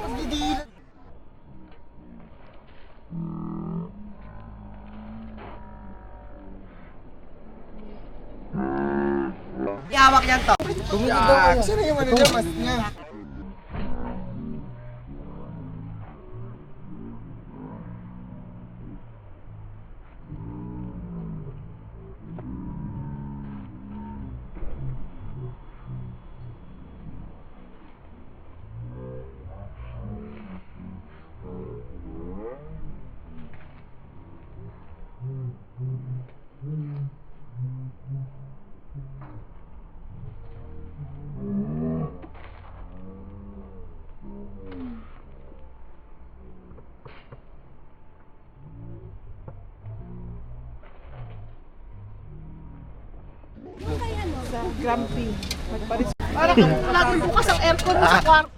Pagdidilat. Ihawak yan to. Tumingin daw kayo. Saan yung ano niya, mask niya? Sa Grumpy. Parang laging bukas ang aircon mo sa kwarto.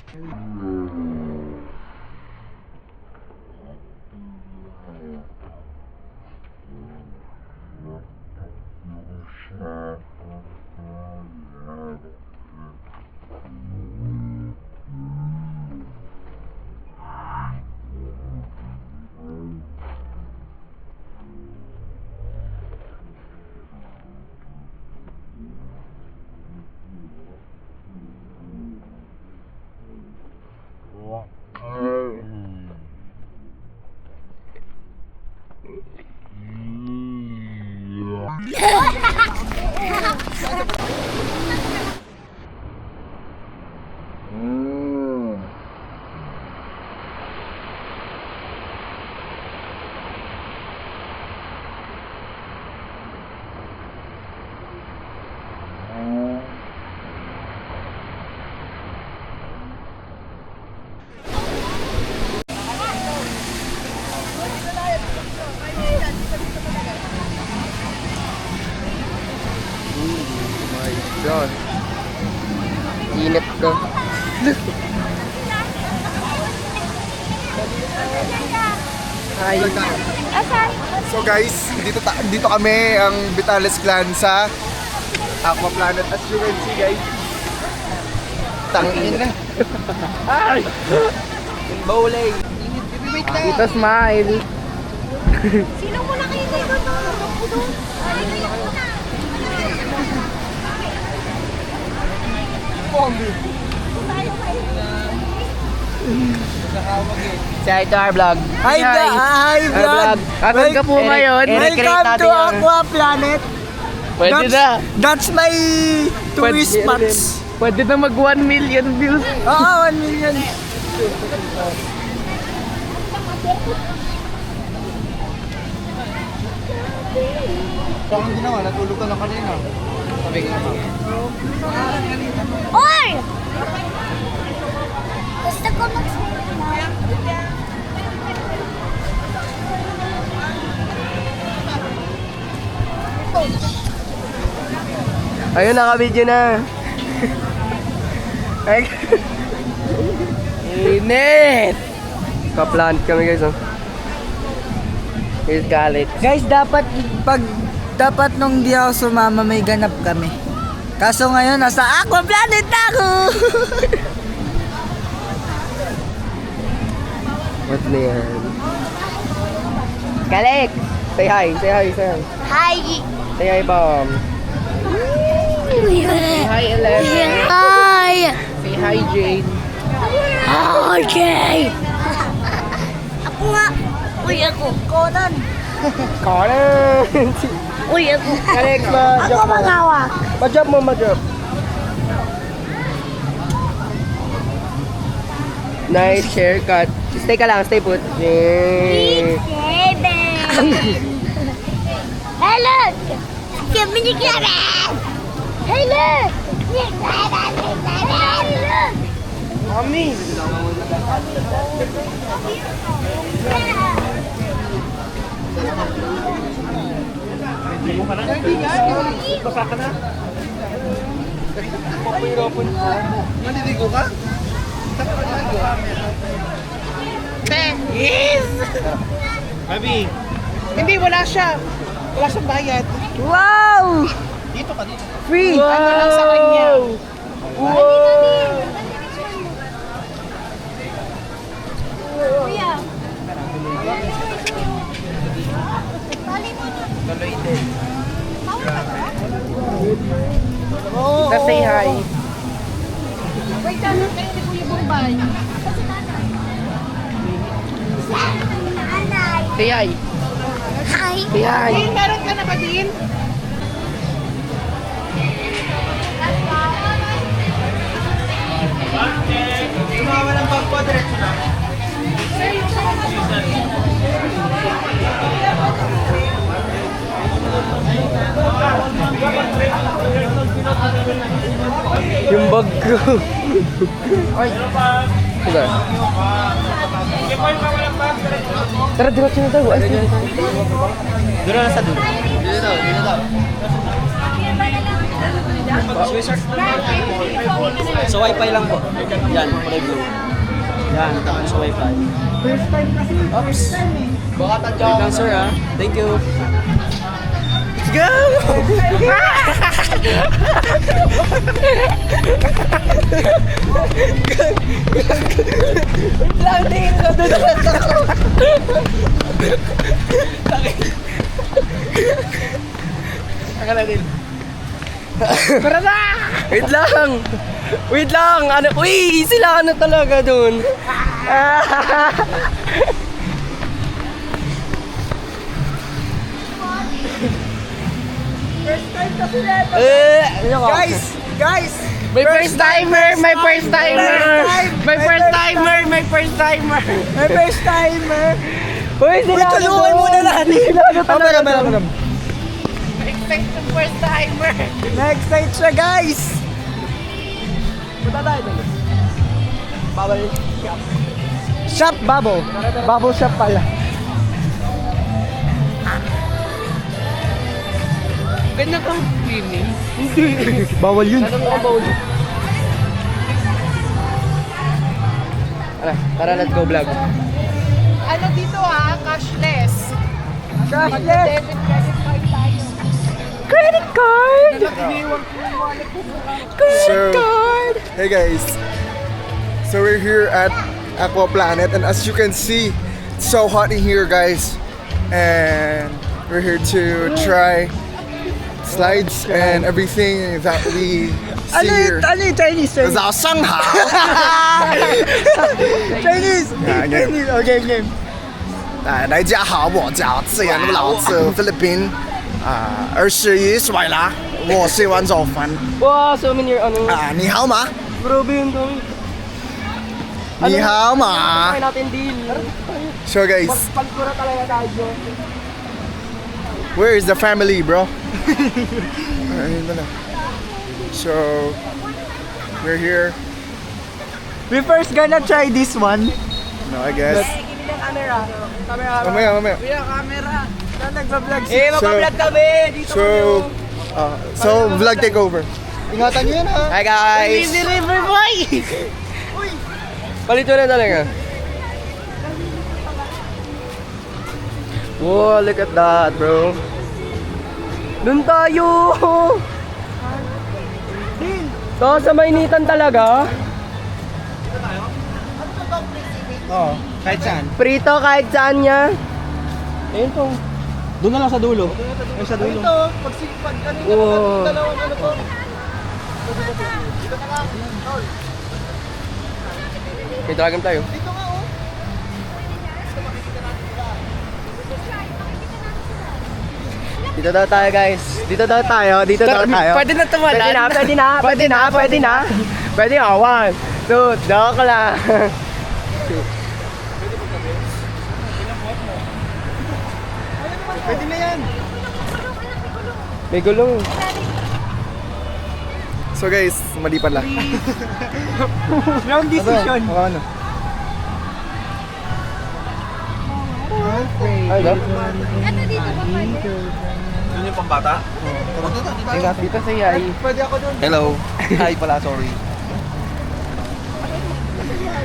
God. Init ko. Hi. So guys, dito kami ang Vitales Clan sa Aqua Planet. As you can see guys, tangin na. Ay! Bowling. Dito smile. Sino muna kayo dito? Say to our vlog. Hi vlog! Asan ka po ngayon? Welcome to Aqua Planet! Pwede na. That's my tourist spots! Pwede na mag 1 million views. Oo, 1 million! Bakit ginawa? Natulog ka lang kanina. Sabi nga ba? Oy! Gusto ko mag-smile. Ayun, naka-video na. Ay. Init! Ka-plant kami guys, oh. Here's galit. Guys, dapat nung di ako sumama may ganap kami. Kaso ngayon, nasa Aqua Planet na ako! What na yan? Galik! Say hi, say hi, say hi. Hi! Say hi, Bom. Say hi, Eleven. Hi! Say hi, Jade. Okay! Ako nga! Uy, ako! Conan! Colin! Uy, ako! Galik, ma-job mo. Hawak! Ma-job mo, ma-job. Nice haircut. Stay ka lang, stay put. Yeah. Hello! Kami ni Clara! Hello! Mami! Basa ka na? Naliligo ka? Yes! Mami! Hindi, wala siya. Wala siyang bayad. Wow! Dito ka, dito. Free! Ano lang sa kanya. Wow! Tita, say hi. Wait, ano kayo ni Kuya Bombay? Say hi. Hi. Say hi. Din, meron ka na ba din? Yung bag ko. Ay. Sige. Tara, diretso na tayo. Ay, Doon na sa dulo. Dito daw. Sa wifi lang po. Yan, kulay blue. Yan, tapos sa wifi. First time kasi. Oops. Baka tadyaw. Wait lang sir ha. Thank you. let's go! Lang din ko doon ako. Akala din. Para na! Wait lang! Wait lang! Ano? Uy! Sila ano talaga doon? Guys! My first timer! My first timer! My first timer! My first timer! My first timer! Uy! Sila ano tulungan doon? muna natin. Sila ano talaga doon? Expect the first timer. Na-excite siya, guys! Punta tayo doon. Bawal. Shop Bubble. Bubble shop pala. Ganyan kang swimming? Bawal yun. Tanong mo bawal. Tara, let's go vlog. Ano dito cashless. Cashless. Debit, credit card tayo. Credit card! So, hey guys. So we're here at Aqua Planet, and as you can see, it's so hot in here, guys. And we're here to try slides and everything that we see here. Ano yung Chinese? Chinese. 早上好。 Chinese. Yeah, game. Chinese. Oh, game. 大家好，我叫自然老子菲律宾21岁啦，我喜欢做饭 Wow, so many ano. 你好吗？ Grabe yun dami. 你好吗 Kaya natin deal.？So guys, Pagpura talaga tayo. where is the family, bro? Ayun na lang. So, we're here. We first gonna try this one. No, I guess. Camera. Mamaya. Kuya, camera. Na nagpa-vlog si... Mabablog kami! Dito So, vlog takeover. Ingatan niyo yan, ha? Hi guys! Easy River Boy! Palito na talaga. Wow, look at that, bro. Doon tayo! To sa mainitan talaga. Oo, kahit saan. Prito kahit saan niya. Ayun po. Doon na lang sa dulo. Ay, sa dulo. Ito, pagsipag kanina Wow. dalawang ano to. May dragon tayo. Dito nga oh. Dito daw tayo guys. Dito daw tayo. Pwede na tumalan. Pwede na. Pwede na. 1, 2, joke lang. Pwede na yan. May gulong. So guys, mali pala. Wrong decision. Ano? Ay, daw. Ano dito ba pwede? Doon yung pambata? Dito sa Yai. Pwede ako doon. Hello. Hi pala, sorry.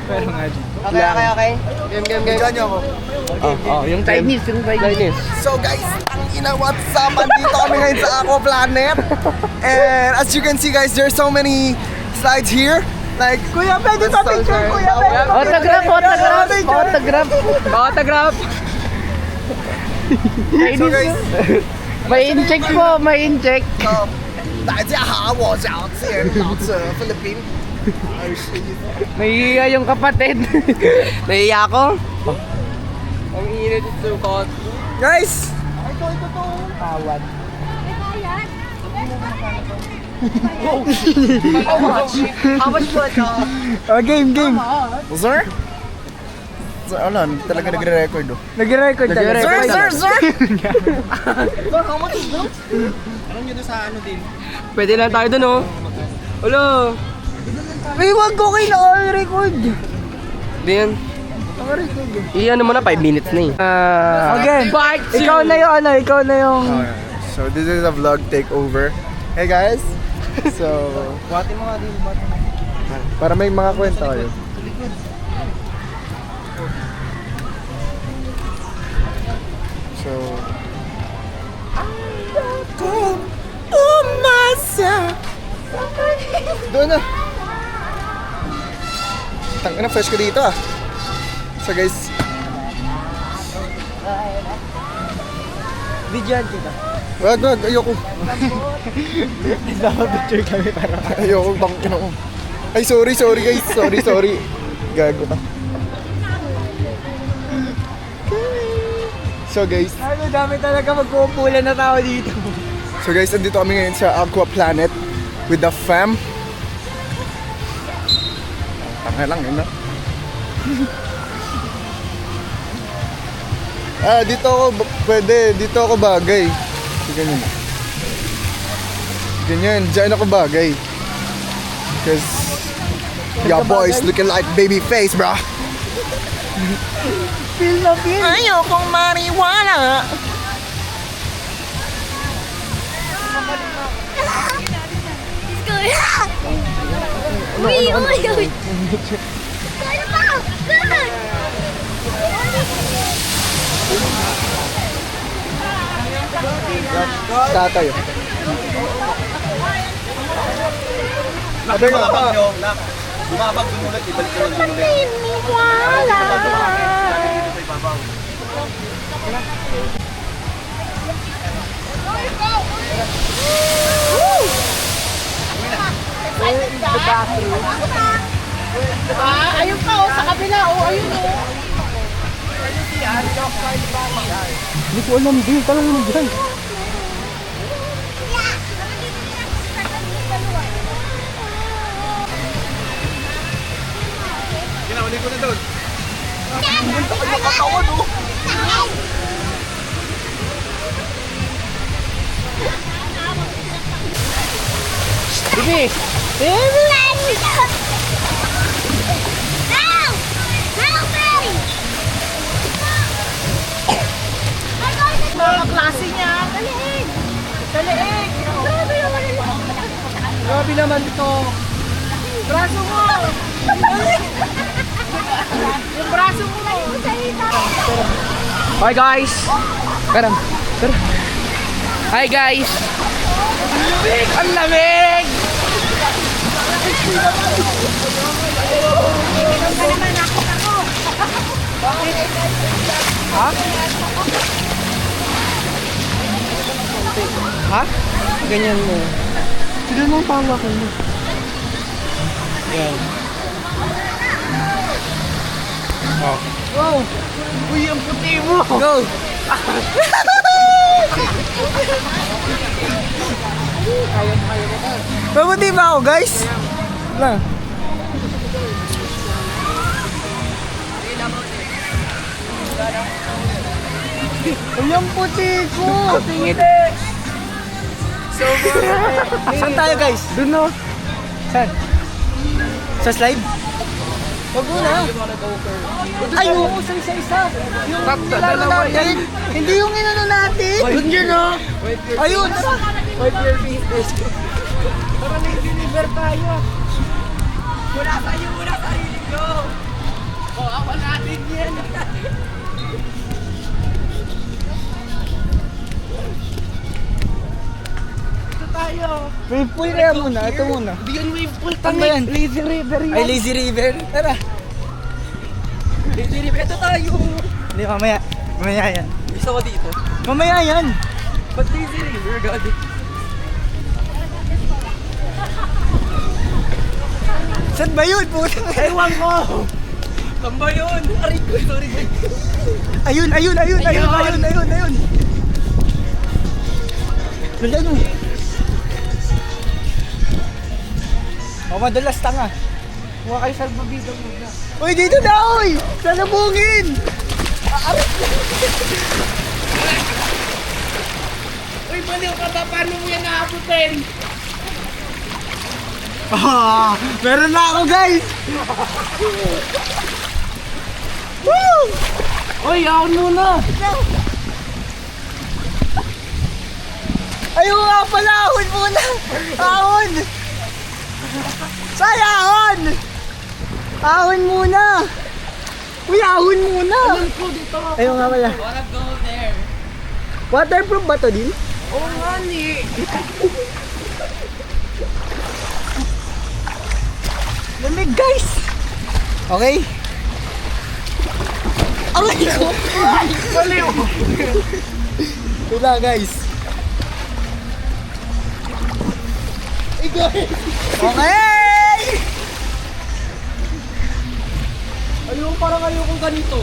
Pero nga dito. Okay. Game. Tingnan niyo ako. Yung Chinese. So guys, ang ina, what's up? Andito kami ngayon sa Aqua Planet. And as you can see guys, there's so many slides here. Like, Kuya, pwede pa picture, kuya. Pwede pa Autograph. so guys, May incheck po, may incheck. so, 大家好，我叫钱老者 Philippine. Nahihiya yung kapatid. Nahihiya ako? Ang init at sukot. Guys! Tawad. How much po ito? Game. Sir? Sir, wala, talaga nagre-record oh. Nag-record talaga. Sir! Pwede lang tayo dun, oh. Ulo. Ay, wag ko kayo naka-record. Hindi yan. Iyan mo na, 5 minutes na eh. Again, ikaw na yung ano, ikaw na yung... Okay. So this is a vlog takeover. Hey guys! So... Buhati mo nga din, para may mga kwento kayo. So... Doon na! Tangina, fresh ko dito ah. So guys, Videoan kita. wag, ayoko. Picture kami para... Ayoko, bangkin ako. Ay, sorry guys. Sorry. Gago ka. So guys, Ano, dami talaga magkukulan na tao dito. andito kami ngayon sa Aqua Planet with the fam. Tanga lang yun, no? Dito ako, dito ako bagay. Ganyan. Diyan ako bagay. Cause your boys looking like baby face, bro. Feel na feel. Ayokong marijuana. Uy! Kaya pa! Good! Tatayo. Sabi nga ba? Bumabag dumulat, ibalik ko lang dumulat. Naniniwala! Ayun pa, oh, sa kabila, oh, ayun, oh. Hindi ko alam din. Talaga mo dyan. Kinawali ko na doon. Sige. Help! Help me! Mga klase niya. Daliig! Daliig! Grabe naman yun. Grabe naman ito. Braso mo! Yung braso mo! Hi guys. Tara. Hi guys. Ang lamig! Ha? Ganyan mo. Sila nang pawakan mo. Yan. Oh. Wow! Uy, ang puti mo! Go! Mabuti ba ako, guys? Lang. Ay, ang puti ko! Tingit. Saan tayo, guys? Doon no. Saan? Sa slide? Wag mo na. Ay, oo, sa isa-isa. Yung inano natin. Hindi yung inano natin. Doon yun oh. Ayun. Wipe your face. Para nag-deliver tayo. Wala tayo muna sarili ko. Awan natin yan. Ito tayo. Wave pool kaya muna. Ito muna. Di yan wave pool. Ano ba yan? Lazy river yan. Ay, Lazy River. Tara. Lazy river. Ito tayo. Hindi, mamaya. Mamaya yan. Isa ko dito. Mamaya yan. Ba't lazy river? Gagi. Saan ba yun? Puta. Ewan ko! Saan ba yun? Aray ko, sorry. Ayun. Wala no. O, madalas tanga. Mukha kayo salbabida muna. Uy, dito na, uy! Salubungin! Uy, baliw ka ba? Paano mo yan naabutin? Ah, meron na ako, guys! Woo! Uy, ako muna! Ayun nga pala, ahon muna! Ahon! Say, ahon! Ahon muna! Uy, ahon muna! Alam ko dito. Ayun nga pala. Wanna go there. Waterproof ba to din? Oo nga ni. Lamig, guys! Okay? Aray ko! Baliw! Wala, guys. Okay! Ayaw, parang ayaw kong ganito.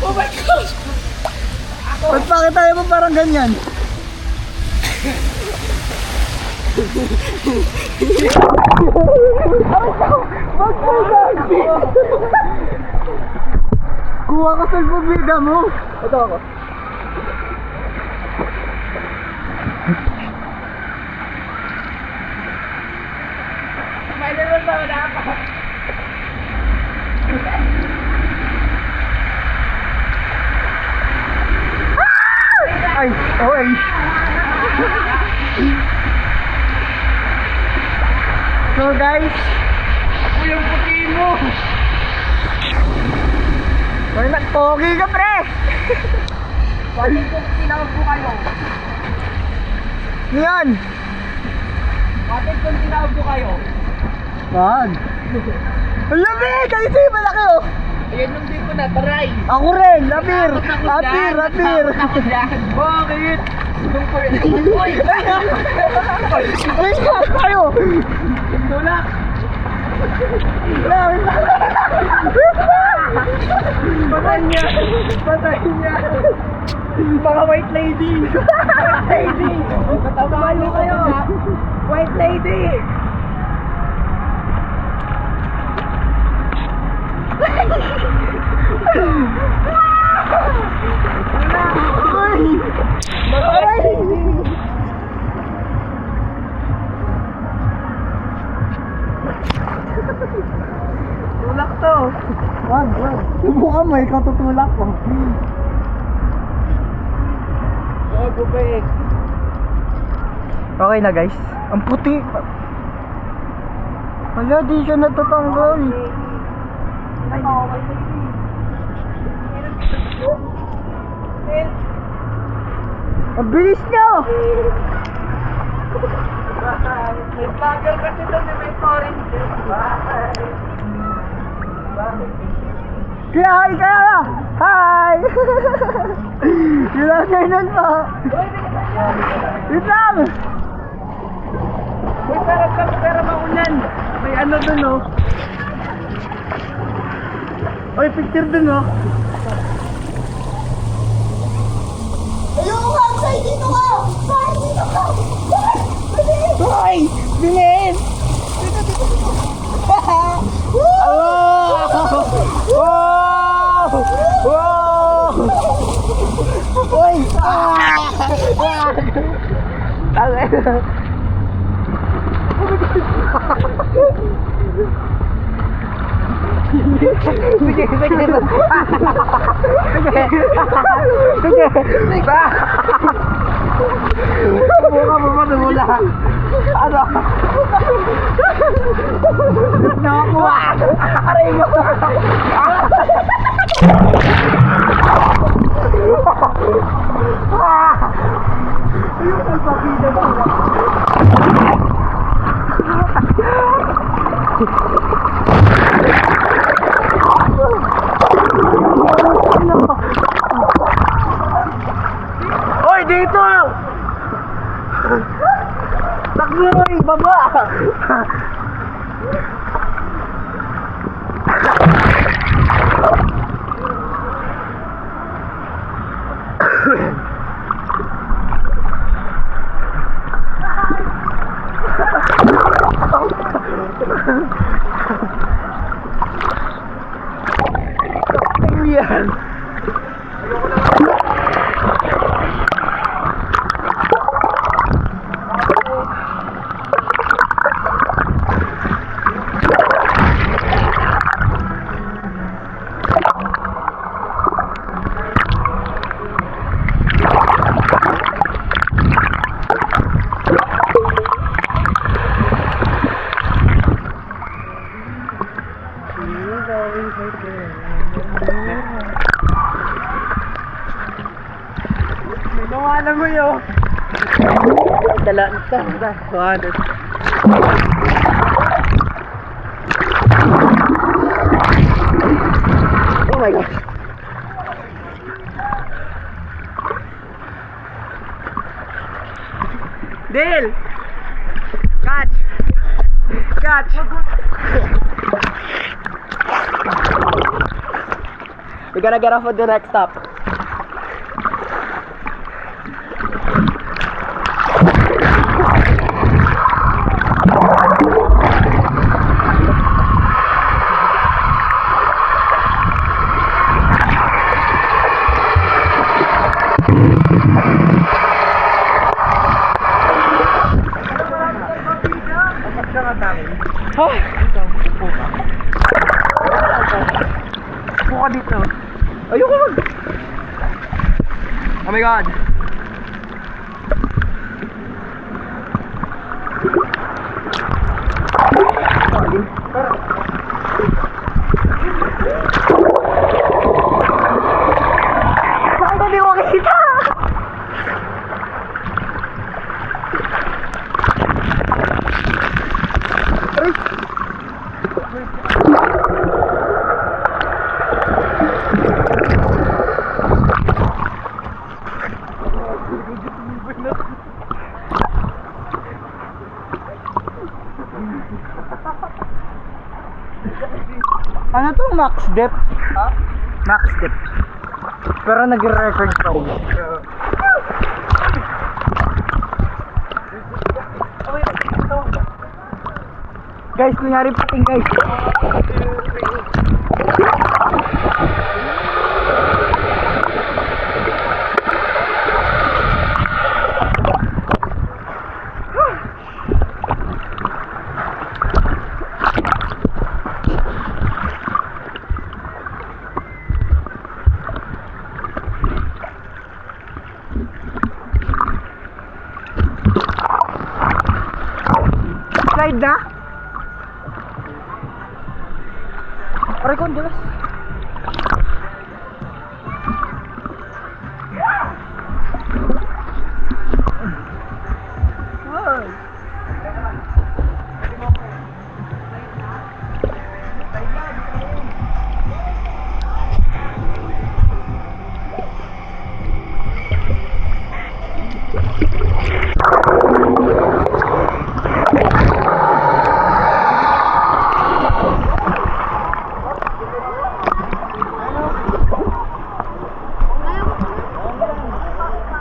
Oh my gosh! Ba't bakit tayo mo parang ganyan? Kuha ka sa bubida mo. Ito ako. May naman ba na ako? Ay, okay. So guys, Uy, ang puti mo! may nagpogi ka, pre. Bakit kung tinawag ko kayo? Ngayon. Bakit kung tinawag ko kayo? Wag. Ang lamig! Ay, sa'yo malaki oh. Ayan yung di ko na, taray! Ako rin, lapir. Lapir. Takot ako dyan! Bakit? Doon ko rin. Uy! Ay, saan tayo? Tulak! Patay niya! Patay niya! Mga white lady! White lady! Katabahan niyo kayo! White lady! Tulak to! Wag. Subukan mo, ikaw tutulak ko. Oh, bubek! Okay na guys. Ang puti. Wala, di siya natatanggal. Ang bilis niya! May vlogger kasi doon na may foreign. Kaya hi kaya! Hi! Good afternoon po! Wait lang! Uy, pero maulan. May ano doon, oh. Uy, picture doon, oh. Ayoko nga! Say dito ka! Say dito ka! Hoy! Bilis! Hoy! Buka mo ba dumula? Ano? Nakakuha! Aray mo! Ayun ang pakita mo. Hoy, dito! baba! Yan. Nawalan mo yun. Dala. 200. Oh my gosh. Dale! Catch! Catch! We gotta get off at the next stop. Buka dito. Ayoko mag... Oh my god. Bakit hindi ko makikita? Ano to? Max depth? Ha? Max depth. Pero nag-record pa rin. Guys, nangyari pating guys. Slide na? Aray ko, dulas.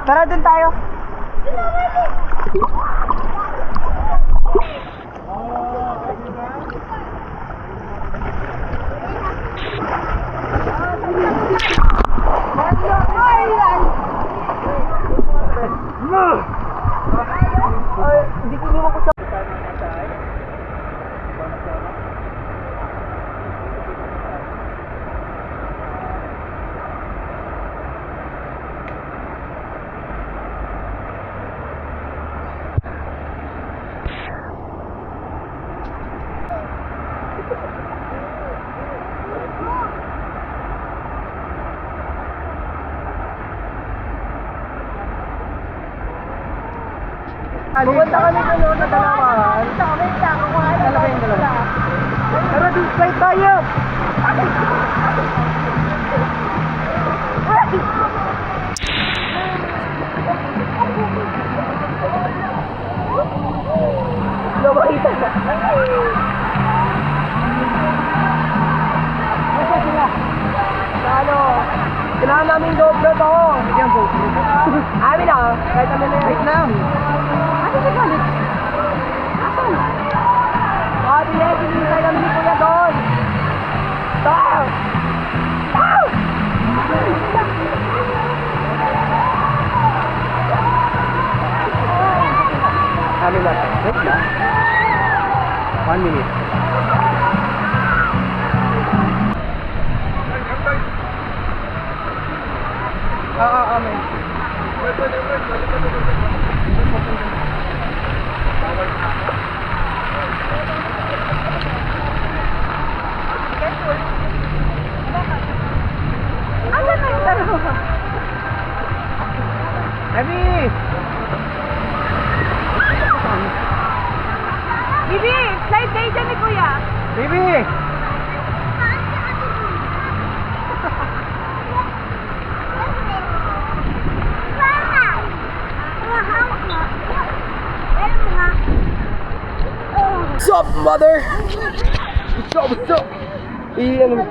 Tara dun tayo. Hindi ko naman ko sa... Pupunta kami doon sa dalawahan. Dalawa yung dalawa. Tara, slide tayo! Wala makita. Nasa sila? Sa ano? Kailangan namin dobro to. Yan po. Amin na. Kahit kami na yan. Wait lang. Ano na galit? Asan? Bilis. Hinihintay kami ni Kuya doon. Stop! Stop! Amin na. Wait lang. 1 minute. Amen. Asan na yung dalawa? Abby! Bibi, slide kayo dyan ni Kuya. Baby! What's up, mother? What's up, what's up? Ano?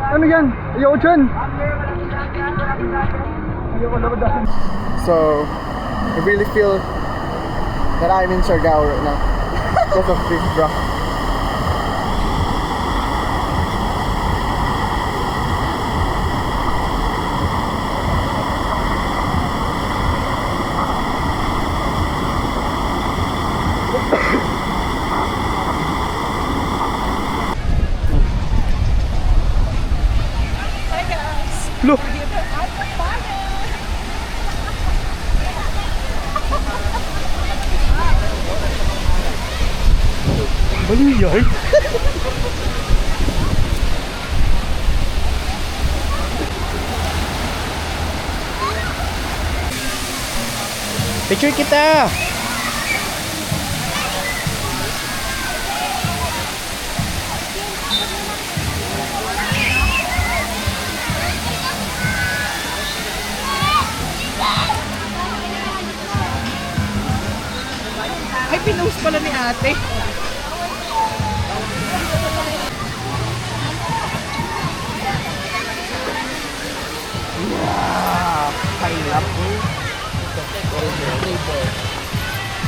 Ano yan? Ayoko dyan! So, I really feel that I'm in Siargao right now. Because of this, bro. Look! Mali yan! Picture kita! Ay, pinost pala ni ate.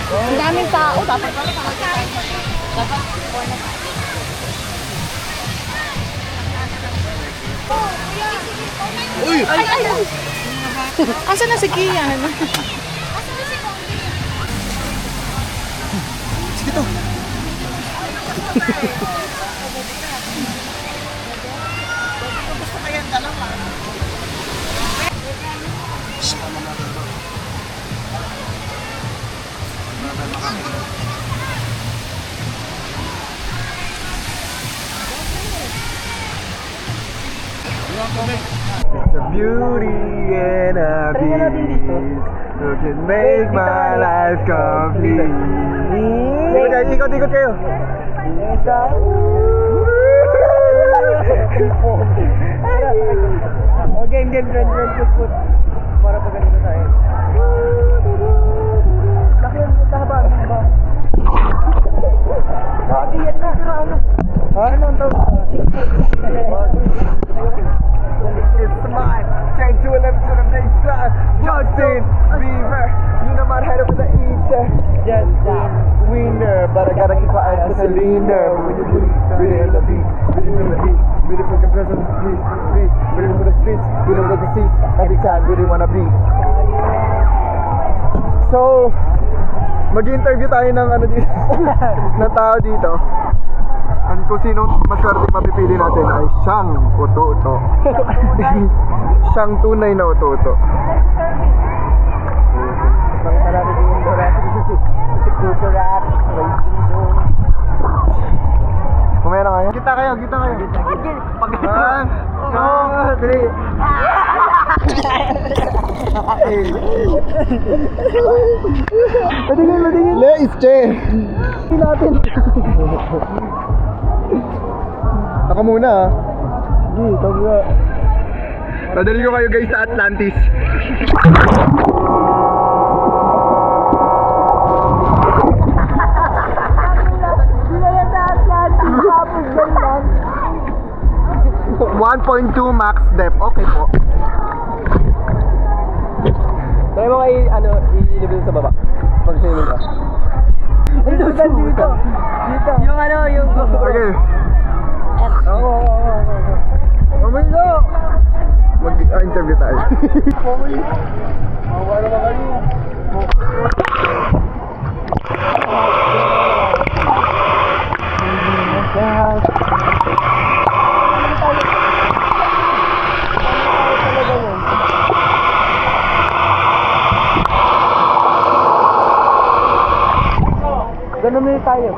Ang daming tao. Dapat Uy! Ay, ay, ay. Asan na si Kian? Sige to! It's a beauty and a beast who can make my life complete. Ikot-ikot kayo. Okay, game, put. Para pag ganito tayo. Laki yung tahaba. Lagi yan na. Ano ang tawag? It's mine. Take to an episode of Big Sun. Justin Bieber. You know my head over the eater. Justin. Winner, but I gotta keep my eyes on the leaner. When you lose, really on the beat, really on the heat, really for compressors, please, really for the streets, really for the seats. Every time, really wanna beat. So, mag-interview tayo ng ano dito, ng tao dito. At kung sino maswerte mapipili natin ay siyang uto-uto. Siyang tunay na uto-uto. Kumaya na kayo? Kita kayo. 1, 2, 3. Patingin. Leis, che. Natin. Ako muna ah. Sige, tawag nga. Dadali ko kayo guys sa Atlantis. Dinala sa Atlantis, tapos ganyan. 1.2 max depth. Okay po. Try mo kayo, i-level sa baba. Pag swimming ka. Dito. Yung yung... Okay. Oo. Mamaya mag-interview tayo. Ganun na tayo.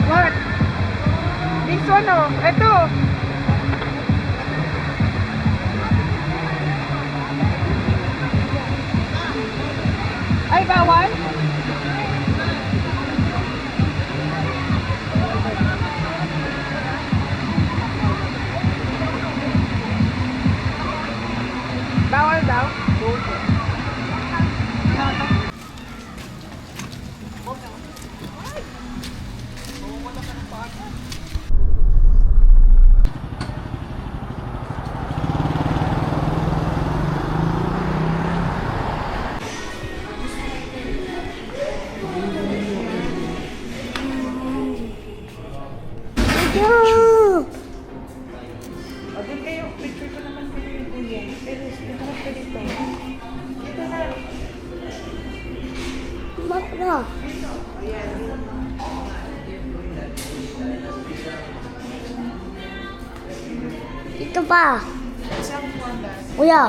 What? This one oh. Ito. Ay, bawal? Bawal daw? Makro. Ito pa. Kuya.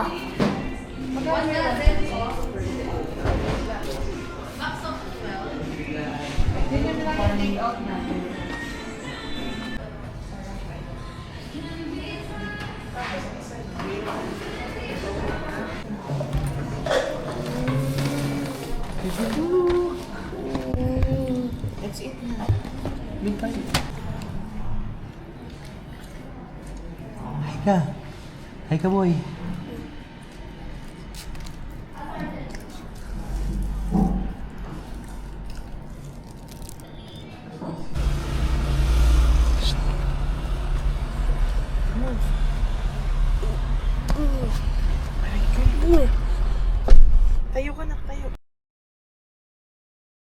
Hi ka boy.